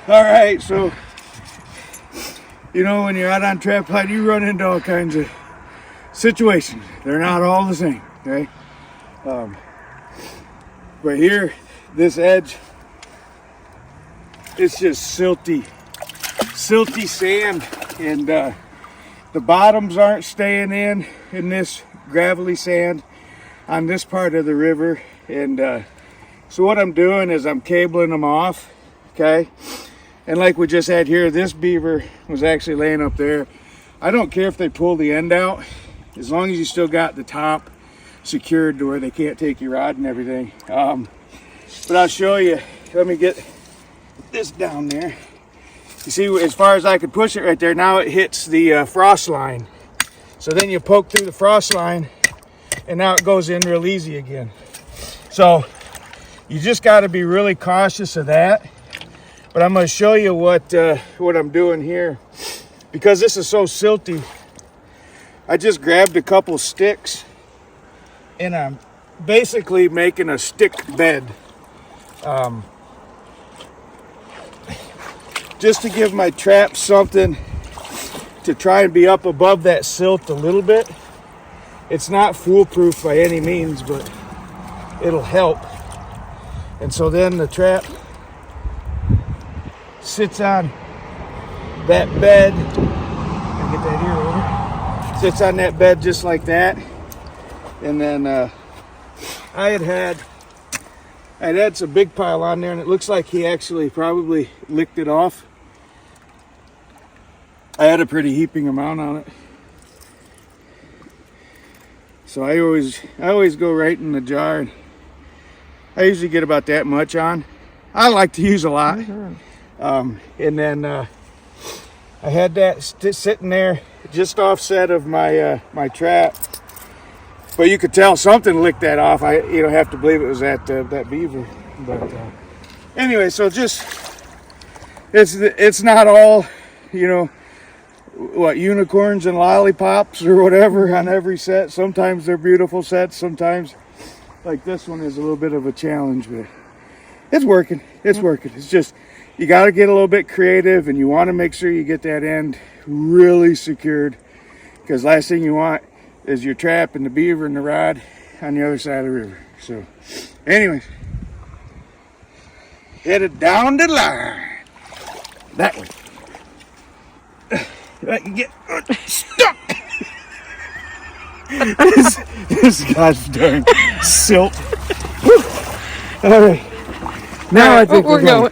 All right, so you know when you're out on trap line, you run into all kinds of situations. They're not all the same, okay? But here, this edge, it's just silty sand, and the bottoms aren't staying in this gravelly sand on this part of the river. And so what I'm doing is I'm cabling them off, okay? And like we just had here, this beaver was actually laying up there. I don't care if they pull the end out, as long as you still got the top secured to where they can't take your rod and everything. But I'll show you. Let me get this down there. You see, as far as I could push it right there, now it hits the frost line. So then you poke through the frost line, and now it goes in real easy again. So you just got to be really cautious of that. But I'm going to show you what I'm doing here. Because this is so silty, I just grabbed a couple sticks, and I'm basically making a stick bed. Just to give my trap something to try and be up above that silt a little bit. It's not foolproof by any means, but it'll help. And so then the trap sits on that bed. I get that here over. Sits on that bed just like that. And then I had some big pile on there, and it looks like he actually probably licked it off. I had a pretty heaping amount on it. So I always go right in the jar. And I usually get about that much on. I like to use a lot. And then I had that sitting there just offset of my my trap. But you could tell something licked that off. You don't have to believe it was that beaver. But anyway, so just it's not all, you know, what, unicorns and lollipops or whatever on every set. Sometimes they're beautiful sets. Sometimes, like this one, is a little bit of a challenge, but it's working. It's working. It's just you got to get a little bit creative, and you want to make sure you get that end really secured, because last thing you want is your trap and the beaver and the rod on the other side of the river. So anyways, headed down the line that way. I can get stuck. this gosh darn silt. All right, now I think we're going.